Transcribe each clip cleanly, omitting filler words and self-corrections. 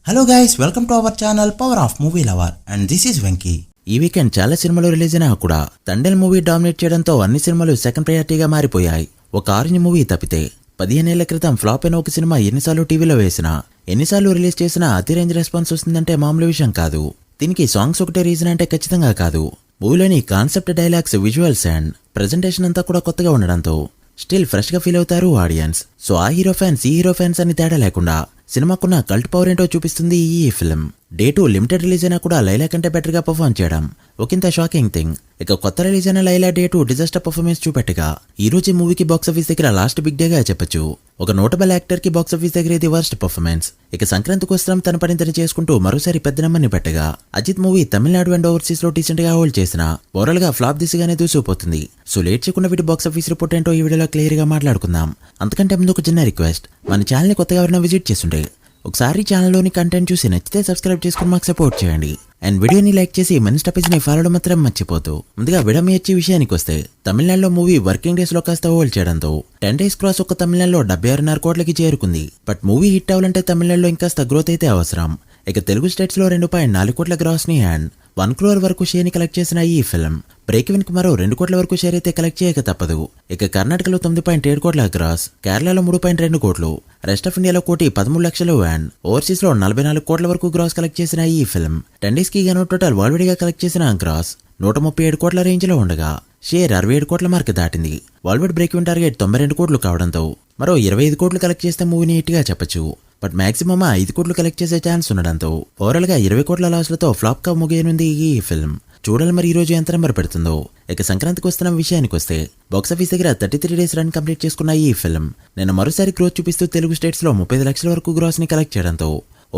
Hello guys, welcome to our channel power of movie lover and this is Venky. ఈ weekend చాలా సినిమాలు release అయినా కూడా తండేల్ మూవీ డామినేట్ చేయడంతో అన్ని సినిమాలు సెకండ్ ప్రయారిటీగా మారిపోయాయి. ఒక ఆరెంజ్ మూవీ తప్పితే 15 ఏళ్ల క్రితం ఫ్లాప్ అయిన ఒక సినిమా ఎన్నిసార్లు టీవీలో వేసినా, ఎన్నిసార్లు రిలీజ్ చేసినా అతి రేంజ్ రెస్పాన్స్ వస్తుందంటే మామూలు విషయం కాదు. దీనికి సాంగ్స్ ఒకటే రీజన్ అంటే ఖచ్చితంగా కాదు. మూవీలోని concept, dialogues, visuals and presentation అంతా కూడా కొత్తగా ఉండడంతో స్టిల్ ఫ్రెష్ గా ఫీల్ అవుతారు ఆడియన్స్. సో ఆ హీరో ఫ్యాన్స్, ఈ హీరో ఫ్యాన్స్ అని తేడా లేకుండా సినిమాకున్న కల్ట్ పవర్ ఏంటో చూపిస్తుంది ఈ ఫిల్మ్. డే 2 లిమిటెడ్ రిలీజ్ అయినా కూడా లైలా కంటే బెటర్ గా పర్ఫార్మ్ చేయడం ఒకంత షాకింగ్ థింగ్. ఇక కొత్త రిలీజ్ అయిన లైలా డే 2 డిజాస్టర్ పర్ఫార్మెన్స్ చూపెట్టగా ఈ రోజు మూవీకి బాక్సాఫీస్ దగ్గర లాస్ట్ బిగ్ డే గా చెప్పొచ్చు. ఒక నోటబుల్ యాక్టర్ కి బాక్సాఫీస్ దగ్గర ఇది వర్స్ట్ పర్ఫార్మెన్స్. ఇక సంక్రాంతి కోసం తన పని తను చేసుకుంటూ మరోసారి పెద్ద నెంబర్ని పెట్టగా Ajith movie Tamil Nadu and overseas లో డీసెంట్ గా హోల్డ్ చేసిన ఓవరాల్ గా ఫ్లాప్ దిశగానే దూసిపోతుంది. సో లేట్ చేయకుండా వీటి బాక్సాఫీస్ రిపోర్ట్ ఏంటో ఈ వీడియోలో క్లియర్ గా మాట్లాడుకుందాం. అంతకంటే ముందు ఒక చిన్న రిక్వెస్ట్, మన ఛానల్ ని కొత్తగా ఎవరైనా విజిట్ చేస్తుంటే ఒకసారి ఛానల్లోని కంటెంట్ చూసి నచ్చితే సబ్స్క్రైబ్ చేసుకుని మాకు సపోర్ట్ చేయండి. అండ్ వీడియోని లైక్ చేసి మన స్టాపేజ్ ని ఫాలో మాత్రం మర్చిపోతూ. ముందుగా విడమేర్చి విషయానికి వస్తే తమిళనాడులో మూవీ వర్కింగ్ డేస్ లో కాస్త హోల్డ్ చేయడంతో 10 days క్రాస్ ఒక తమిళనాడులో 76.5 కోట్లకి చేరుకుంది. బట్ మూవీ హిట్ అవ్వాలంటే తమిళనాడులో ఇంకాస్త గ్రోత్ అయితే అవసరం. ఇక తెలుగు స్టేట్స్ లో 2.4 కోట్ల గ్రాస్ ని అండ్ 1 crore వరకు షేర్ ని కలెక్ట్ చేసిన ఈ ఫిల్మ్ బ్రేక్ ఈవెన్ కు మరో 2 కోట్ల వరకు షేర్ అయితే కలెక్ట్ చేయక తప్పదు. ఇక కర్ణాటకలో 9.7 కోట్ల గ్రాస్, కేరళలో 3.2 కోట్లు, రెస్ట్ ఆఫ్ ఇండియాలో 1.13 లక్షలు అండ్ ఓవర్సీస్ లో 44 కోట్ల వరకు గ్రాస్ కలెక్ట్ చేసిన ఈ ఫిల్మ్ 10 days కి గాను టోటల్ వరల్డ్ గా కలెక్ట్ చేసిన గ్రాస్ 137 కోట్ల రేంజ్ లో ఉండగా షేర్ 67 కోట్ల మార్క్ దాటింది. వరల్డ్ బ్రేక్ ఈవెన్ టార్గెట్ 92 కోట్లు కావడంతో మరో 25 కోట్లు కలెక్ట్ చేస్తే మూవీని హిట్ గా చెప్పొచ్చు. బట్ మాక్సిమమ్ 5 కోట్లు కలెక్ట్ చేసే ఛాన్స్ ఉండడంతో ఓవరాల్ గా 20 కోట్ల లాస్లతో ఫ్లాప్ గా ముగియనుంది ఈ ఫిల్మ్. చూడాలి మరి ఈ రోజు ఎంత నెంబర్ పెడుతుందో. ఇక సంక్రాంతికి వస్తున్న విషయానికి వస్తే బాక్సాఫీస్ దగ్గర 33 days రన్ కంప్లీట్ చేసుకున్న ఈ ఫిల్మ్ నిన్న మరోసారి గ్రోత్ చూపిస్తూ తెలుగు స్టేట్స్ లో 35 లక్షల వరకు గ్రాస్ ని కలెక్ట్ చేయడంతో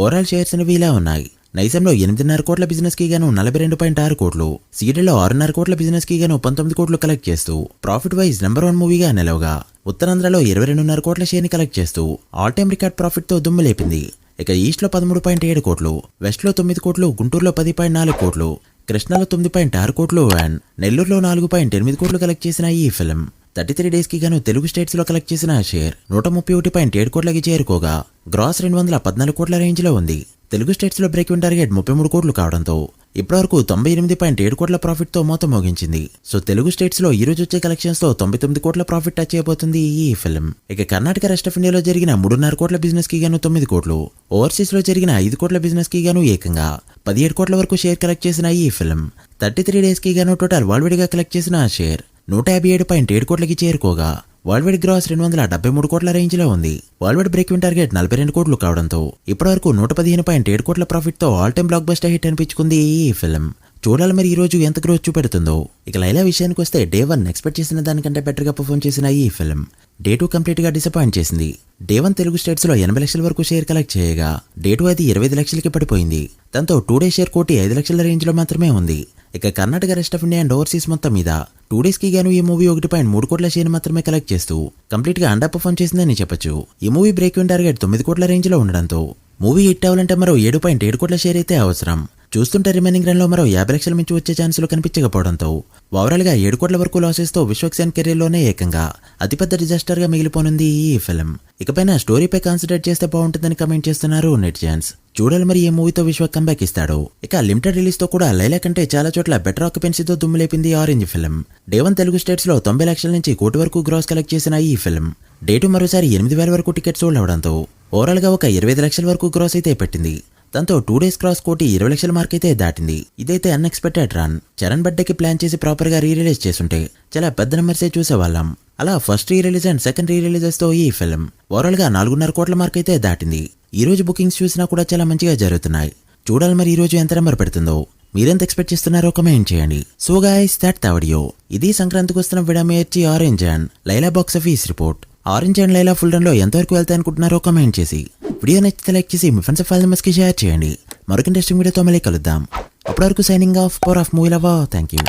ఓవరాల్ షేర్స్ అనేవి ఇలా ఉన్నాయి. నైజంలో 8.5 కోట్ల బిజినెస్ కి గాను 42.6 కోట్లు, సీడెల్లో 6.5 కోట్ల బిజినెస్ కి గాను 19 కోట్లు కలెక్ట్ చేస్తూ ప్రాఫిట్ వైజ్ నెంబర్ 1 మూవీగా నిలవగా ఉత్తరాంధ్రలో 22.5 కోట్ల షేర్ ని కలెక్ట్ చేస్తూ ఆల్ టైమ్ రికార్డ్ ప్రాఫిట్ తో దుమ్ము లేపింది. ఇక ఈస్ట్ లో 13.7 కోట్లు, వెస్ట్ లో 9 కోట్లు, గుంటూరులో 10.4 కోట్లు, కృష్ణలో 9.6 కోట్లు అండ్ నెల్లూరులో 4.8 కోట్లు కలెక్ట్ చేసిన ఈ ఫిల్మ్ 33 days కి గాను తెలుగు స్టేట్స్ లో కలెక్ట్ చేసిన షేర్ 131.7 కోట్లకి చేరుకోగా గ్రాస్ 214 కోట్ల రేంజ్ లో ఉంది. తెలుగు స్టేట్స్ లో బ్రేక్ ఈవెన్ టార్గెట్ 33 కోట్లు కావడంతో ఇప్పటివరకు 98.7 కోట్ల ప్రాఫిట్ తో మొత్తం మోగించింది. సో తెలుగు స్టేట్స్ లో ఈ రోజు వచ్చే కలెక్షన్స్ తో 99 కోట్ల ప్రాఫిట్ టచ్ చేయబోతుంది ఈ ఫిల్మ్. ఇక కర్ణాటక, రెస్ట్ ఆఫ్ ఇండియాలో జరిగిన 3.5 కోట్ల బిజినెస్ కి గాను 9 కోట్లు, ఓవర్సీస్ లో జరిగిన 5 కోట్ల బిజినెస్ కి గాను ఏకంగా 17 కోట్ల వరకు షేర్ కలెక్ట్ చేసిన ఈ ఫిల్మ్ 33 days కి గాను టోటల్ వరల్డ్ గా కలెక్ట్ చేసిన షేర్ 157.7 కోట్లకి చేరుకోగా వరల్డ్ వైడ్ గ్రాస్ 273 కోట్ల రేంజ్ లో ఉంది. World wide break even target 42 కోట్లు కావడంతో ఇప్పటివరకు 115.7 కోట్ల ప్రాఫిట్ తో all time blockbuster hit అనిపించుకుంది ఈ ఫిల్మ్. చూడాలి మరి ఈ రోజు ఎంత గ్రోత్ చూపెడుతుందో. ఇక లైలా విషయానికి వస్తే డే 1 ఎక్స్పెక్ట్ చేసిన దానికంటే బెటర్ గా పర్ఫార్మ్ చేసిన ఈ ఫిల్మ్ డే 2 కంప్లీట్ గా డిసప్పాయింట్ చేసింది. డే 1 తెలుగు స్టేట్స్ లో 80 లక్షల వరకు షేర్ కలెక్ట్ చేయగా డే 2 అది 25 లక్షలకి పడిపోయింది. దాంతో 2 days షేర్ 5 లక్షల రేంజ్ లో మాత్రమే ఉంది. ఇక Karnataka, rest of India and overseas మొత్తం మీద 2 days కి గాను ఈ మూవీ 1.3 కోట్ల షేర్ మాత్రమే కలెక్ట్ చేస్తూ కంప్లీట్ గా అండర్ పర్ఫార్మ్ చేసిందని చెప్పొచ్చు. ఈ మూవీ బ్రేక్ ఈవెన్ టార్గెట్ 9 కోట్ల రేంజ్ లో ఉండడంతో మూవీ హిట్ అవ్వాలంటే మరో 7.7 కోట్ల షేర్ అయితే అవసరం. చూస్తుంటే రిమైనింగ్ రన్ లో మరో 50 లక్షల మించి వచ్చే ఛాన్సులు కనిపించకపోవడంతో ఓవరాల్ గా 7 కోట్ల వరకు లాసెస్ తో విశ్వక్సేన్ కెరీర్ లోనే ఏకంగా అతిపెద్ద డిజాస్టర్ గా మిగిలిపోనుంది ఈ ఫిల్మ్. ఇకపైన స్టోరీపై కాన్సన్ట్రేట్ చేస్తే బాగుంటుందని కమెంట్ చేస్తున్నారు నెటిజన్స్. చూడాలి మరి ఈ మూవీతో విశ్వ కంబ్యాక్ ఇస్తాడు. ఇక లిమిటెడ్ రిలీజ్ తో కూడా లైలా కంటే చాలా చోట్ల బెటర్ ఆక్యుపెన్సీతో దుమ్ము లేపింది orange film. Day 1 Telugu states లో 90 లక్షల నుంచి 1 కోటి వరకు గ్రాస్ కలెక్ట్ చేసిన ఈ ఫిల్మ్ డే 2 మరోసారి 8,000 వరకు టికెట్స్ సోల్డ్ అవడంతో ఓవరాల్ గా ఒక 25 లక్షల వరకు గ్రాస్ అయితే పెట్టింది. దాంతో 2 days క్రాస్ 1,20 లక్షల మార్క్ అయితే దాటింది. ఇదైతే అన్ఎక్స్పెక్టెడ్ రన్. చరణ్ బర్త్డేకి ప్లాన్ చేసి ప్రాపర్ గా రీ రిలీజ్ చేస్తుంటే చాలా పెద్ద నెంబర్సే చూసేవాళ్ళం. అలా first re release and second re releases తో ఈ ఫిల్మ్ ఓవరాల్ గా 4.5 కోట్ల మార్క్ అయితే దాటింది. ఈ రోజు బుకింగ్స్ చూసినా కూడా చాలా మంచిగా జరుగుతున్నాయి. చూడాలి మరి ఈ రోజు ఎంత నెంబర్ పెడుతుందో. మీరెంత ఎక్స్పెక్ట్ చేస్తున్నారో కమెంట్ చేయండి. So guys, that the video. ఇది సంక్రాంతికి వస్తున్న విడమేర్చి orange and Laila box office report. Orange and Laila full run లో ఎంతవరకు వెళ్తాయి అనుకుంటున్నారో కమెంట్ చేసి వీడియో నచ్చితే లైక్ చేసి మీ ఫ్రెండ్స్ ఫైల్ మెంబర్స్ కి షేర్ చేయండి. మరొక ఇంట్రెస్టింగ్ వీడియోతో మళ్ళీ కలుద్దాం. అప్పటివరకు signing off, power of movie lover. Thank you.